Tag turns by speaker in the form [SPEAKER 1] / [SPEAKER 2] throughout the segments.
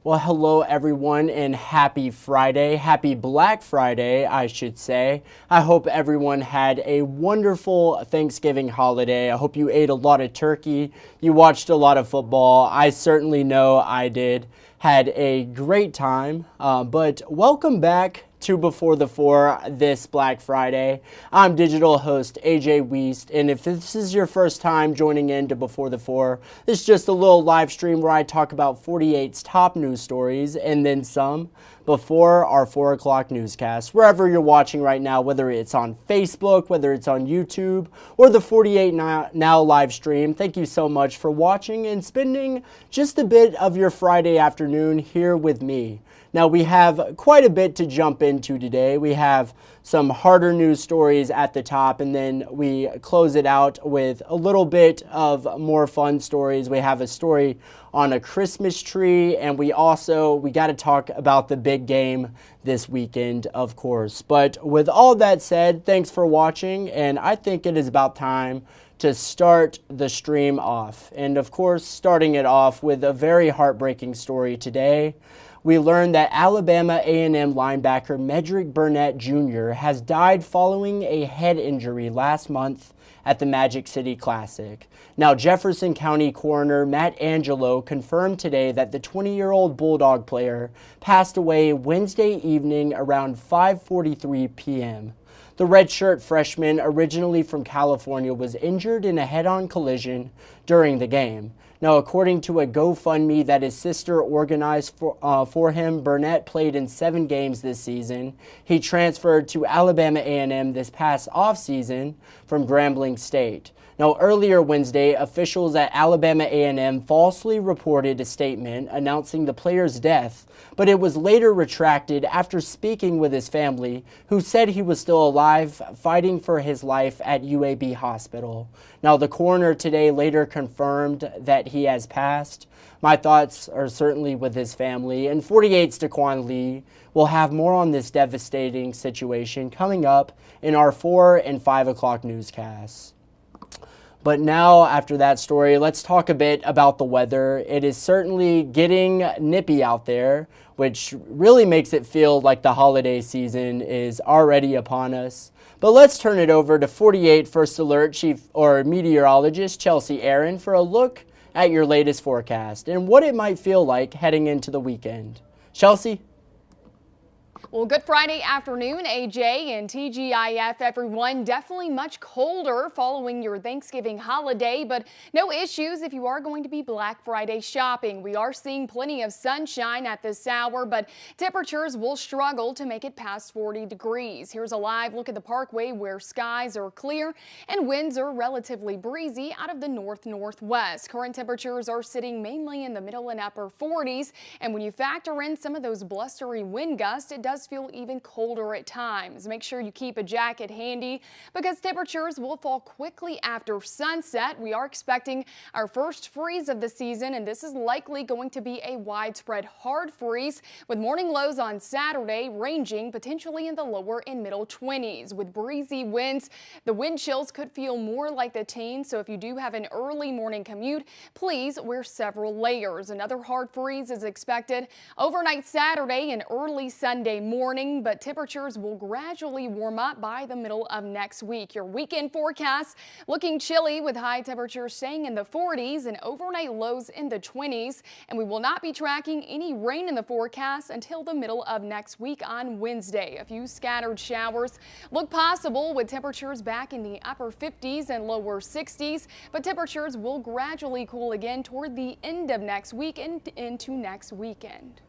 [SPEAKER 1] Well, hello everyone and happy Friday. Happy Black Friday, I should say. I hope everyone had a wonderful Thanksgiving holiday. I hope you ate a lot of turkey. You watched a lot of football. I certainly know I did. Had a great time. But welcome back to Before the Four this Black Friday. I'm digital host A.J. Wuest, and if this is your first time joining in to Before the Four, this is just a little live stream where I talk about 48's top news stories and then some before our 4 o'clock newscast. Wherever you're watching right now, whether it's on Facebook, whether it's on YouTube, or the 48 Now live stream, thank you so much for watching and spending just a bit of your Friday afternoon here with me. Now, we have quite a bit to jump into today. We have some harder news stories at the top, and then we close it out with a little bit of more fun stories. We have a story on a Christmas tree, and we got to talk about the big game this weekend, of course. But with all that said, thanks for watching, and I think it is about time to start the stream off. And of course, starting it off with a very heartbreaking story today. We learned that Alabama A&M linebacker Medrick Burnett Jr. has died following a head injury last month at the Magic City Classic. Now, Jefferson County Coroner Matt Angelo confirmed today that the 20-year-old Bulldog player passed away Wednesday evening around 5:43 p.m. The redshirt freshman, originally from California, was injured in a head-on collision during the game. Now, according to a GoFundMe that his sister organized for him, Burnett played in 7 games this season. He transferred to Alabama A&M this past offseason from Grambling State. Now, earlier Wednesday, officials at Alabama A&M falsely reported a statement announcing the player's death, but it was later retracted after speaking with his family, who said he was still alive, fighting for his life at UAB Hospital. Now, the coroner today later confirmed that he has passed. My thoughts are certainly with his family, and 48's Daquan Lee will have more on this devastating situation coming up in our 4 and 5 o'clock newscasts. But now, after that story, let's talk a bit about the weather. It is certainly getting nippy out there, which really makes it feel like the holiday season is already upon us. But let's turn it over to 48 First Alert meteorologist Chelsea Aaron for a look at your latest forecast and what it might feel like heading into the weekend. Chelsea?
[SPEAKER 2] Well, good Friday afternoon, AJ and TGIF, everyone. Definitely much colder following your Thanksgiving holiday, but no issues if you are going to be Black Friday shopping. We are seeing plenty of sunshine at this hour, but temperatures will struggle to make it past 40 degrees. Here's a live look at the Parkway where skies are clear and winds are relatively breezy out of the north-northwest. Current temperatures are sitting mainly in the middle and upper 40s, and when you factor in some of those blustery wind gusts, it does feel even colder at times. Make sure you keep a jacket handy because temperatures will fall quickly after sunset. We are expecting our first freeze of the season, and this is likely going to be a widespread hard freeze with morning lows on Saturday ranging potentially in the lower and middle 20s. With breezy winds, the wind chills could feel more like the teens, so if you do have an early morning commute, please wear several layers. Another hard freeze is expected overnight Saturday and early Sunday morning, but temperatures will gradually warm up by the middle of next week. Your weekend forecast looking chilly with high temperatures staying in the 40s and overnight lows in the 20s, and we will not be tracking any rain in the forecast until the middle of next week on Wednesday. A few scattered showers look possible with temperatures back in the upper 50s and lower 60s, but temperatures will gradually cool again toward the end of next week and into next weekend.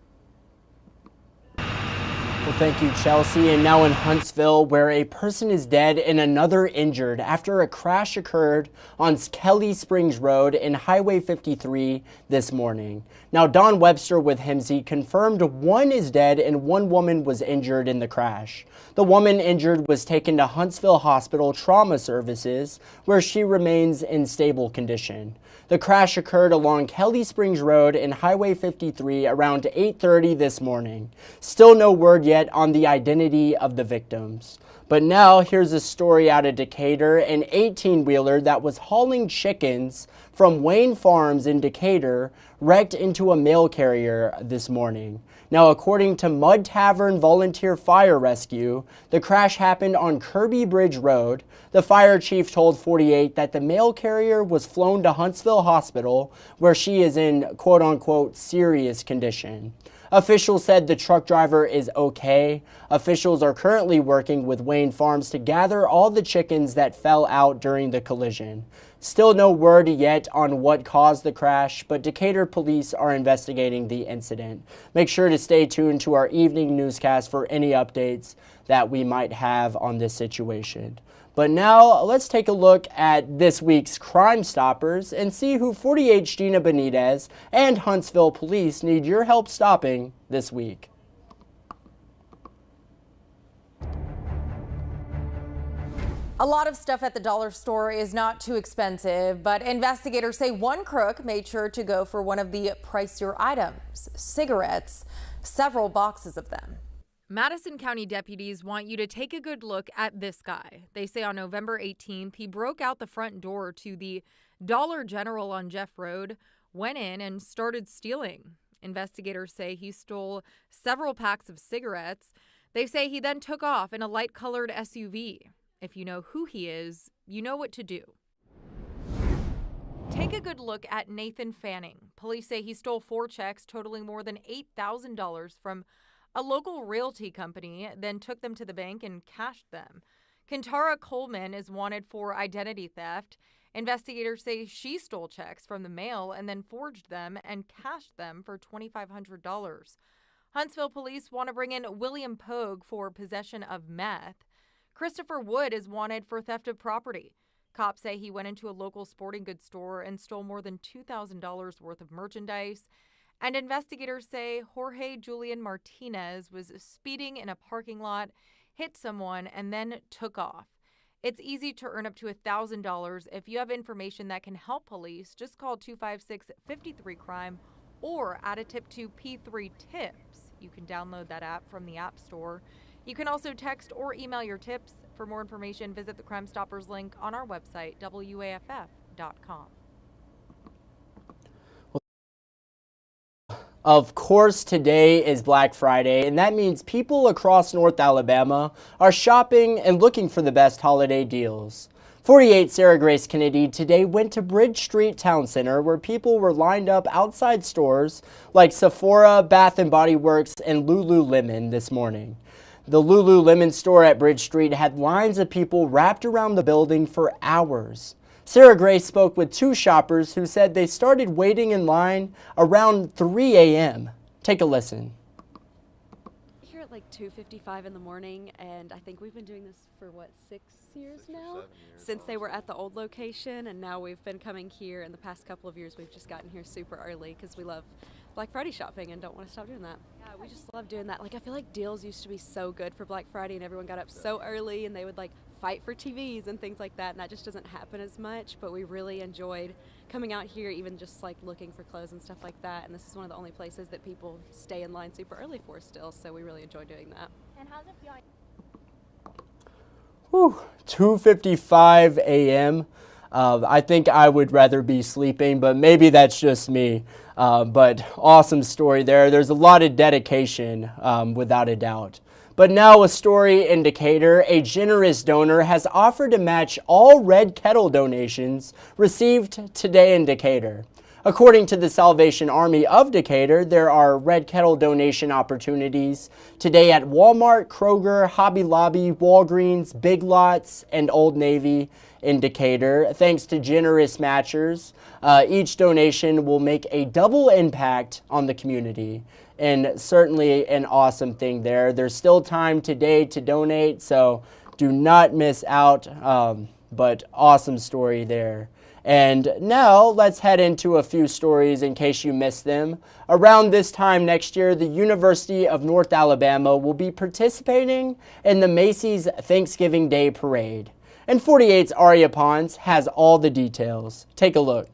[SPEAKER 1] Well, thank you, Chelsea. And now in Huntsville, where a person is dead and another injured after a crash occurred on Kelly Springs Road and Highway 53 this morning. Now, Don Webster with HIMSI confirmed one is dead and one woman was injured in the crash. The woman injured was taken to Huntsville Hospital Trauma Services, where she remains in stable condition. The crash occurred along Kelly Springs Road and Highway 53 around 8:30 this morning. Still no word yet yet on the identity of the victims. But now here's a story out of Decatur. An 18-wheeler that was hauling chickens from Wayne Farms in Decatur wrecked into a mail carrier this morning. Now, according to Mud Tavern Volunteer Fire Rescue, the crash happened on Kirby Bridge Road. The fire chief told 48 that the mail carrier was flown to Huntsville Hospital, where she is in quote-unquote serious condition. Officials said the truck driver is okay. Officials are currently working with Wayne Farms to gather all the chickens that fell out during the collision. Still no word yet on what caused the crash, but Decatur police are investigating the incident. Make sure to stay tuned to our evening newscast for any updates that we might have on this situation. But now let's take a look at this week's Crime Stoppers and see who 48's Gina Benitez and Huntsville police need your help stopping this week.
[SPEAKER 3] A lot of stuff at the dollar store is not too expensive, but investigators say one crook made sure to go for one of the pricier items, cigarettes, several boxes of them.
[SPEAKER 4] Madison County deputies want you to take a good look at this guy. They say on November 18th, he broke out the front door to the Dollar General on Jeff Road, went in and started stealing. Investigators say he stole several packs of cigarettes. They say he then took off in a light-colored SUV. If you know who he is, you know what to do. Take a good look at Nathan Fanning. Police say he stole 4 checks totaling more than $8,000 from a local realty company, then took them to the bank and cashed them. Kentara Coleman is wanted for identity theft. Investigators say she stole checks from the mail and then forged them and cashed them for $2,500. Huntsville police want to bring in William Pogue for possession of meth. Christopher Wood is wanted for theft of property. Cops say he went into a local sporting goods store and stole more than $2,000 worth of merchandise. And investigators say Jorge Julian Martinez was speeding in a parking lot, hit someone, and then took off. It's easy to earn up to $1,000. If you have information that can help police, just call 256-53-CRIME or add a tip to P3 Tips. You can download that app from the App Store. You can also text or email your tips. For more information, visit the Crime Stoppers link on our website, WAFF.com.
[SPEAKER 1] Of course, today is Black Friday, and that means people across North Alabama are shopping and looking for the best holiday deals. 48 Sarah Grace Kennedy today went to Bridge Street Town Center, where people were lined up outside stores like Sephora, Bath & Body Works, and Lululemon this morning. The Lululemon store at Bridge Street had lines of people wrapped around the building for hours. Sarah Grace spoke with 2 shoppers who said they started waiting in line around 3 a.m. Take a listen.
[SPEAKER 5] Here at like 2:55 in the morning, and I think we've been doing this for what, 6 years now? 7 years. Since they were at the old location, and now we've been coming here. In the past couple of years, we've just gotten here super early because we love Black Friday shopping and don't want to stop doing that. Yeah, we just love doing that. Like, I feel like deals used to be so good for Black Friday, and everyone got up so early, and they would like fight for TVs and things like that, and that just doesn't happen as much. But we really enjoyed coming out here, even just like looking for clothes and stuff like that. And this is one of the only places that people stay in line super early for still, so we really enjoy doing that.
[SPEAKER 6] And how's it feeling?
[SPEAKER 1] 2:55 a.m. I think I would rather be sleeping, but maybe that's just me. But awesome story there. There's a lot of dedication, without a doubt. But now a story in Decatur. A generous donor has offered to match all Red Kettle donations received today in Decatur. According to the Salvation Army of Decatur, there are Red Kettle donation opportunities today at Walmart, Kroger, Hobby Lobby, Walgreens, Big Lots, and Old Navy in Decatur. Thanks to generous matchers, each donation will make a double impact on the community. And certainly an awesome thing there. There's still time today to donate, so do not miss out. But awesome story there. And now let's head into a few stories in case you missed them. Around this time next year, the University of North Alabama will be participating in the Macy's Thanksgiving Day Parade. And 48's Aria Pons has all the details. Take a look.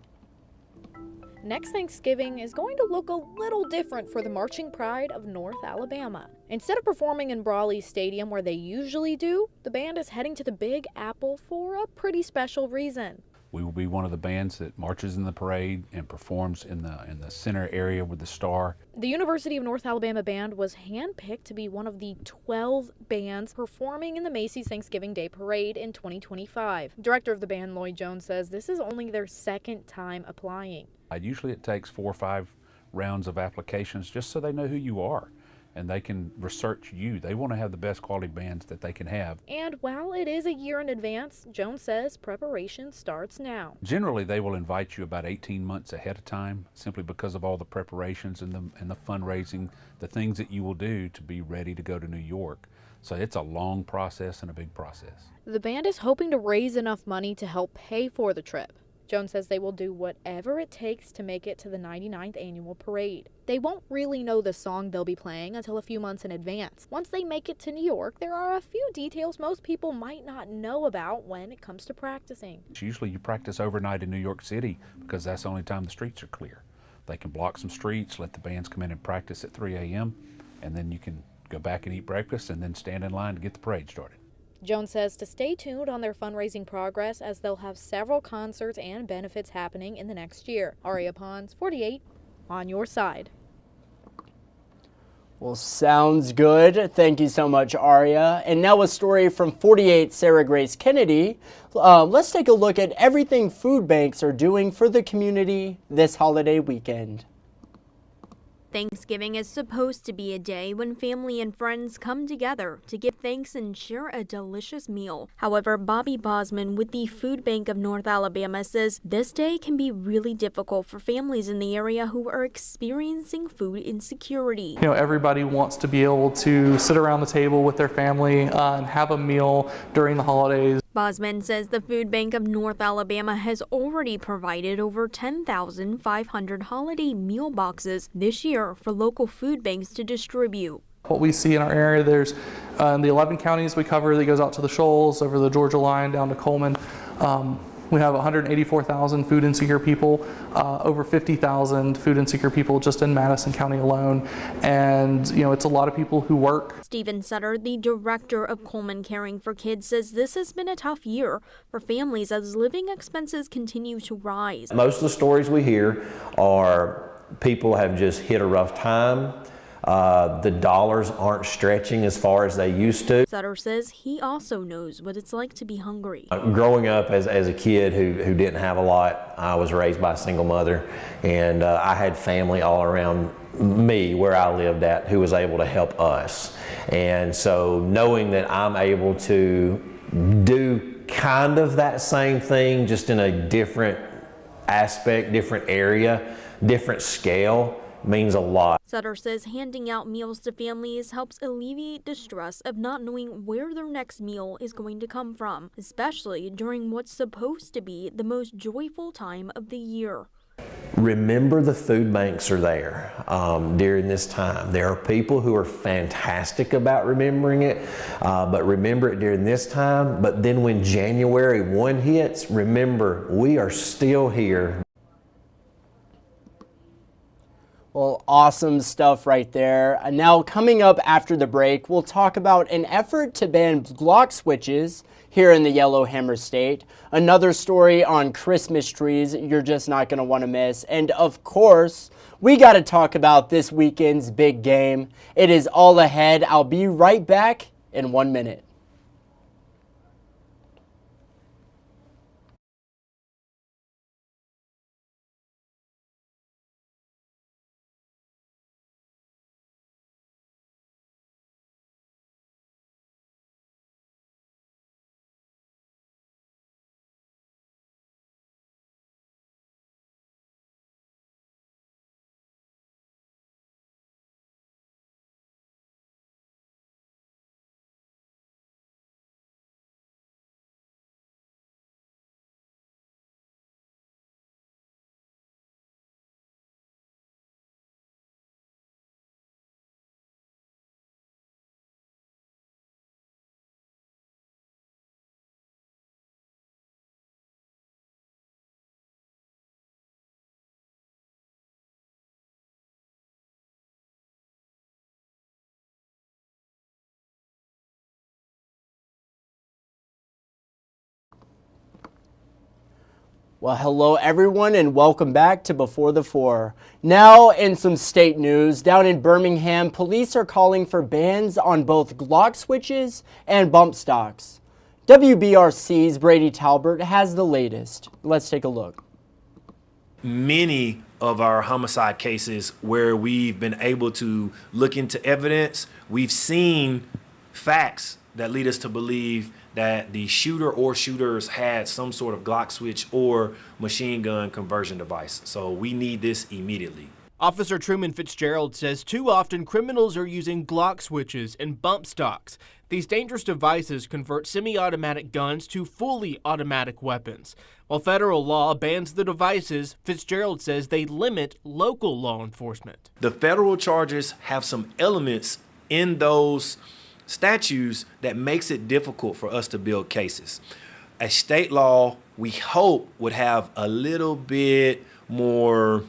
[SPEAKER 6] Next Thanksgiving is going to look a little different for the Marching Pride of North Alabama. Instead of performing in Brawley Stadium where they usually do, the band is heading to the Big Apple for a pretty special reason.
[SPEAKER 7] We will be one of the bands that marches in the parade and performs in the center area with the star.
[SPEAKER 6] The University of North Alabama band was handpicked to be one of the 12 bands performing in the Macy's Thanksgiving Day Parade in 2025. Director of the band, Lloyd Jones, says this is only their second time applying.
[SPEAKER 7] Usually it takes 4 or 5 rounds of applications just so they know who you are and they can research you. They want to have the best quality bands that they can have.
[SPEAKER 6] And while it is a year in advance, Jones says preparation starts now.
[SPEAKER 7] Generally, they will invite you about 18 months ahead of time simply because of all the preparations and the fundraising, the things that you will do to be ready to go to New York. So it's a long process and a big process.
[SPEAKER 6] The band is hoping to raise enough money to help pay for the trip. Jones says they will do whatever it takes to make it to the 99th annual parade. They won't really know the song they'll be playing until a few months in advance. Once they make it to New York, there are a few details most people might not know about when it comes to practicing.
[SPEAKER 7] Usually you practice overnight in New York City because that's the only time the streets are clear. They can block some streets, let the bands come in and practice at 3 a.m., and then you can go back and eat breakfast and then stand in line to get the parade started.
[SPEAKER 6] Jones says to stay tuned on their fundraising progress as they'll have several concerts and benefits happening in the next year. Aria Pons, 48, on your side.
[SPEAKER 1] Well, sounds good. Thank you so much, Aria. And now a story from 48 Sarah Grace Kennedy. Let's take a look at everything food banks are doing for the community this holiday weekend.
[SPEAKER 8] Thanksgiving is supposed to be a day when family and friends come together to give thanks and share a delicious meal. However, Bobby Bosman with the Food Bank of North Alabama says this day can be really difficult for families in the area who are experiencing food insecurity.
[SPEAKER 9] You know, everybody wants to be able to sit around the table with their family and have a meal during the holidays.
[SPEAKER 8] Bosman says the Food Bank of North Alabama has already provided over 10,500 holiday meal boxes this year for local food banks to distribute.
[SPEAKER 9] What we see in our area, there's the 11 counties we cover that goes out to the Shoals, over the Georgia line down to Coleman. We have 184,000 food insecure people, over 50,000 food insecure people just in Madison County alone. And, you know, it's a lot of people who work.
[SPEAKER 8] Stephen Sutter, the director of Coleman Caring for Kids, says this has been a tough year for families as living expenses continue to rise.
[SPEAKER 10] Most of the stories we hear are people have just hit a rough time. The dollars aren't stretching as far as they used to.
[SPEAKER 8] Sutter says he also knows what it's like to be hungry.
[SPEAKER 10] Growing up as a kid who didn't have a lot, I was raised by a single mother, and I had family all around me where I lived at who was able to help us. And so knowing that I'm able to do kind of that same thing, just in a different aspect, different area, different scale, means a lot.
[SPEAKER 8] Sutter says handing out meals to families helps alleviate the stress of not knowing where their next meal is going to come from, especially during what's supposed to be the most joyful time of the year.
[SPEAKER 10] Remember, the food banks are there during this time. There are people who are fantastic about remembering it, but remember it during this time. But then when January 1 hits, remember, we are still here.
[SPEAKER 1] Well, awesome stuff right there. And now coming up after the break, we'll talk about an effort to ban block switches here in the Yellowhammer State. Another story on Christmas trees you're just not going to want to miss. And of course, we got to talk about this weekend's big game. It is all ahead. I'll be right back in 1 minute. Well, hello everyone and welcome back to Before the Four. Now in some state news, down in Birmingham, police are calling for bans on both Glock switches and bump stocks. WBRC's Brady Talbert has the latest. Let's take a look.
[SPEAKER 11] Many of our homicide cases where we've been able to look into evidence, we've seen facts that lead us to believe that the shooter or shooters had some sort of Glock switch or machine gun conversion device. So we need this immediately.
[SPEAKER 12] Officer Truman Fitzgerald says too often criminals are using Glock switches and bump stocks. These dangerous devices convert semi-automatic guns to fully automatic weapons. While federal law bans the devices, Fitzgerald says they limit local law enforcement.
[SPEAKER 11] The federal charges have some elements in those statutes that makes it difficult for us to build cases. A state law, we hope, would have a little bit more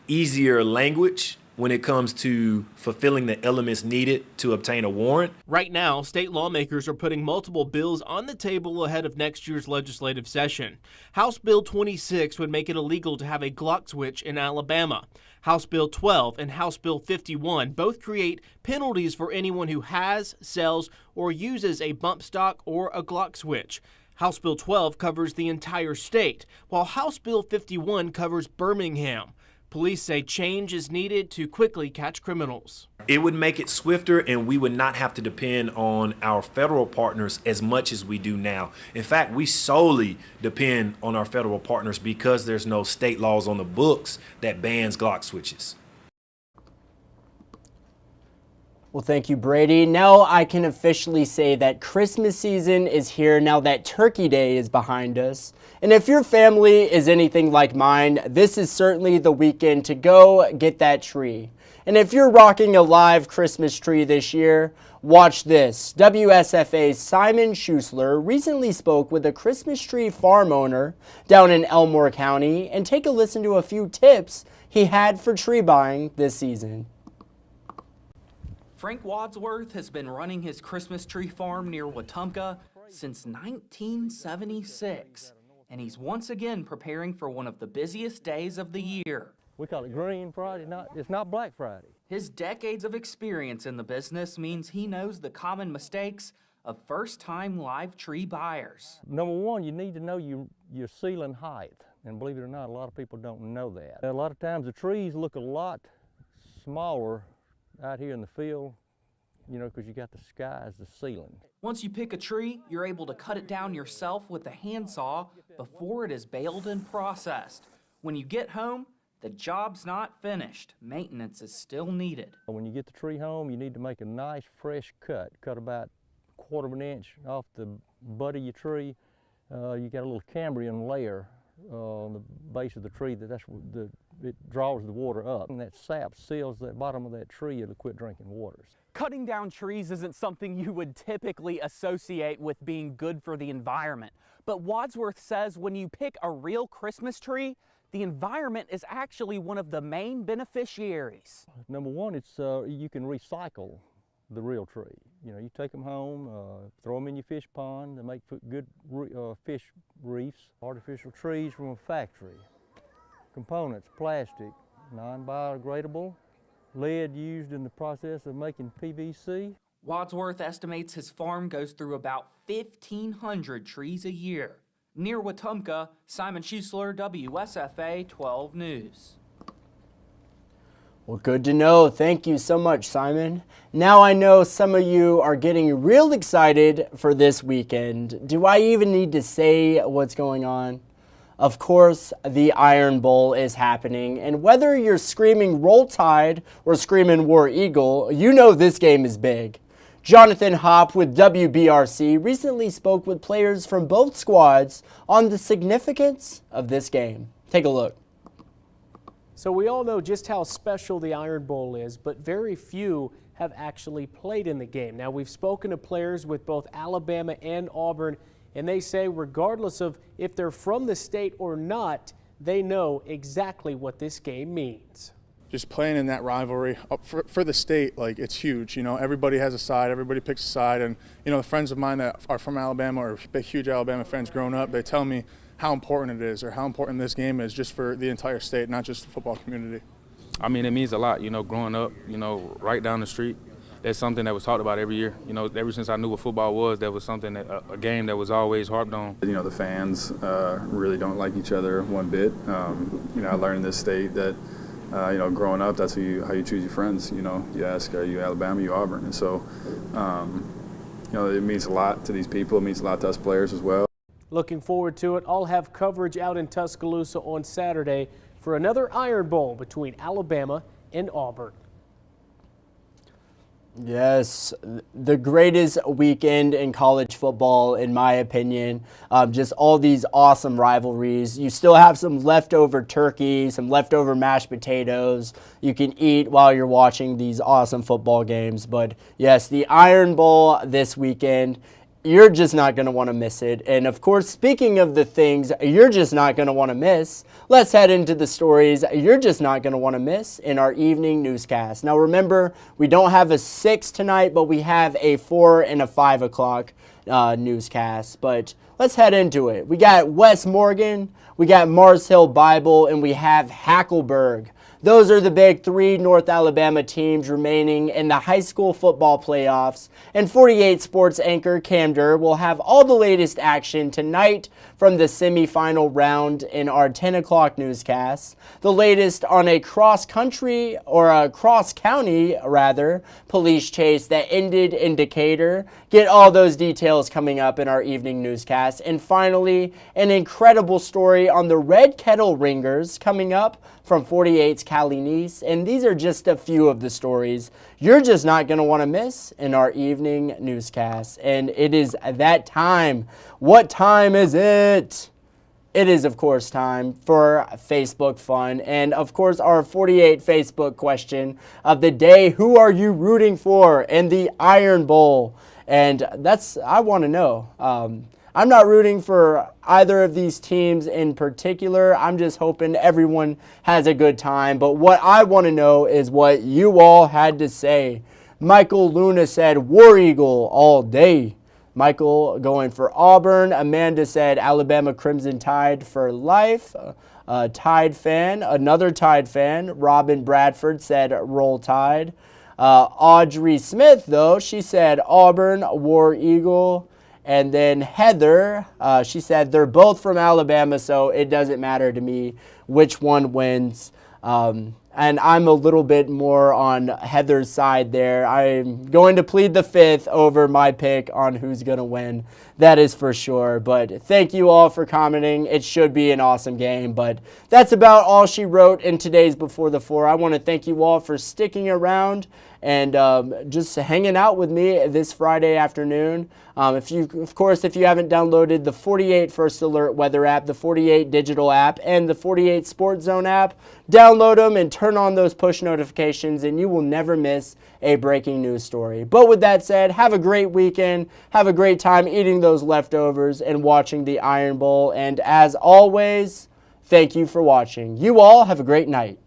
[SPEAKER 11] easier language when it comes to fulfilling the elements needed to obtain a warrant.
[SPEAKER 12] Right now, state lawmakers are putting multiple bills on the table ahead of next year's legislative session. House Bill 26 would make it illegal to have a Glock switch in Alabama. House Bill 12 and House Bill 51 both create penalties for anyone who has, sells, or uses a bump stock or a Glock switch. House Bill 12 covers the entire state, while House Bill 51 covers Birmingham. Police say change is needed to quickly catch criminals.
[SPEAKER 11] It would make it swifter and we would not have to depend on our federal partners as much as we do now. In fact, we solely depend on our federal partners because there's no state laws on the books that bans Glock switches.
[SPEAKER 1] Well, thank you, Brady. Now I can officially say that Christmas season is here now that Turkey Day is behind us. And if your family is anything like mine, this is certainly the weekend to go get that tree. And if you're rocking a live Christmas tree this year, watch this. WSFA's Simon Schuessler recently spoke with a Christmas tree farm owner down in Elmore County, and take a listen to a few tips he had for tree buying this season.
[SPEAKER 13] Frank Wadsworth has been running his Christmas tree farm near Wetumpka since 1976, and he's once again preparing for one of the busiest days of the year.
[SPEAKER 14] We call it Green Friday, it's not Black Friday.
[SPEAKER 13] His decades of experience in the business means he knows the common mistakes of first-time live tree buyers.
[SPEAKER 14] Number one, you need to know your ceiling height, and believe it or not, a lot of people don't know that. A lot of times the trees look a lot smaller out here in the field, you know, because you got the sky as the ceiling.
[SPEAKER 13] Once you pick a tree, you're able to cut it down yourself with a handsaw before it is baled and processed. When you get home, the job's not finished. Maintenance is still needed.
[SPEAKER 14] When you get the tree home, you need to make a nice fresh cut. Cut about 1/4 inch off the butt of your tree. You got a little Cambrian layer on the base of the tree it draws the water up, and that sap seals the bottom of that tree. It'll quit drinking water.
[SPEAKER 15] Cutting down trees isn't something you would typically associate with being good for the environment. But Wadsworth says when you pick a real Christmas tree, the environment is actually one of the main beneficiaries.
[SPEAKER 14] Number one, it's you can recycle the real tree. You know, you take them home, throw them in your fish pond to make good fish reefs. Artificial trees from a factory. Components, plastic, non-biodegradable, lead used in the process of making PVC.
[SPEAKER 13] Wadsworth estimates his farm goes through about 1,500 trees a year. Near Wetumpka, Simon Schuessler, WSFA 12 News.
[SPEAKER 1] Well, good to know. Thank you so much, Simon. Now I know some of you are getting real excited for this weekend. Do I even need to say what's going on? Of course, the Iron Bowl is happening, and whether you're screaming Roll Tide or screaming War Eagle, you know this game is big. Jonathan Hopp with WBRC recently spoke with players from both squads on the significance of this game. Take a look.
[SPEAKER 16] So we all know just how special the Iron Bowl is, but very few have actually played in the game. Now, we've spoken to players with both Alabama and Auburn, and they say regardless of if they're from the state or not, they know exactly what this game means.
[SPEAKER 17] just playing in that rivalry for the state, like, it's huge. You know, everybody has a side, everybody picks a side, and you know, the friends of mine that are from Alabama or big, huge Alabama fans growing up, they tell me how important it is or how important this game is just for the entire state, not just the football community.
[SPEAKER 18] I mean, it means a lot. You know, growing up, you know, right down the street, that's something that was talked about every year. You know, ever since I knew what football was, that was something that a game that was always harped on.
[SPEAKER 19] You know, the fans really don't like each other one bit. You know, I learned in this state that. You know, growing up, that's how you choose your friends. You know, you ask, are you Alabama, you Auburn? And so, you know, it means a lot to these people. It means a lot to us players as well.
[SPEAKER 16] Looking forward to it. I'll have coverage out in Tuscaloosa on Saturday for another Iron Bowl between Alabama and Auburn.
[SPEAKER 1] Yes, the greatest weekend in college football, in my opinion. Just all these awesome rivalries. You still have some leftover turkey, some leftover mashed potatoes you can eat while you're watching these awesome football games. But yes, the Iron Bowl this weekend, you're just not going to want to miss it. And of course, speaking of the things you're just not going to want to miss, let's head into the stories you're just not going to want to miss in our evening newscast. Now remember, we don't have a 6 tonight, but we have a 4 and a 5 o'clock newscast. But let's head into it. We got West Morgan, we got Mars Hill Bible, and we have Hackleburg. Those are the big 3 North Alabama teams remaining in the high school football playoffs, and 48 Sports anchor Cam Durr will have all the latest action tonight from the semifinal round in our 10 o'clock newscast. The latest on a cross-county police chase that ended in Decatur. Get all those details coming up in our evening newscast. And finally, an incredible story on the Red Kettle Ringers coming up from 48's Callie Neese. And these are just a few of the stories you're just not going to want to miss in our evening newscast. And it is that time. What time is it? It is, of course, time for Facebook fun. And, of course, our 48 Facebook question of the day, who are you rooting for in the Iron Bowl? And I want to know. I'm not rooting for either of these teams in particular. I'm just hoping everyone has a good time. But what I want to know is what you all had to say. Michael Luna said War Eagle all day. Michael going for Auburn. Amanda said Alabama Crimson Tide for life. Tide fan, another Tide fan. Robin Bradford said Roll Tide. Audrey Smith, though, she said Auburn, War Eagle. And then Heather, she said they're both from Alabama, so it doesn't matter to me which one wins. And I'm a little bit more on Heather's side there. I'm going to plead the fifth over my pick on who's going to win. That is for sure. But thank you all for commenting. It should be an awesome game. But that's about all she wrote in today's Before the Four. I want to thank you all for sticking around and just hanging out with me this Friday afternoon. If you haven't downloaded the 48 First Alert Weather app, the 48 Digital app, and the 48 Sports Zone app, download them and turn on those push notifications, and you will never miss a breaking news story. But with that said, have a great weekend. Have a great time eating those leftovers and watching the Iron Bowl. And as always, thank you for watching. You all have a great night.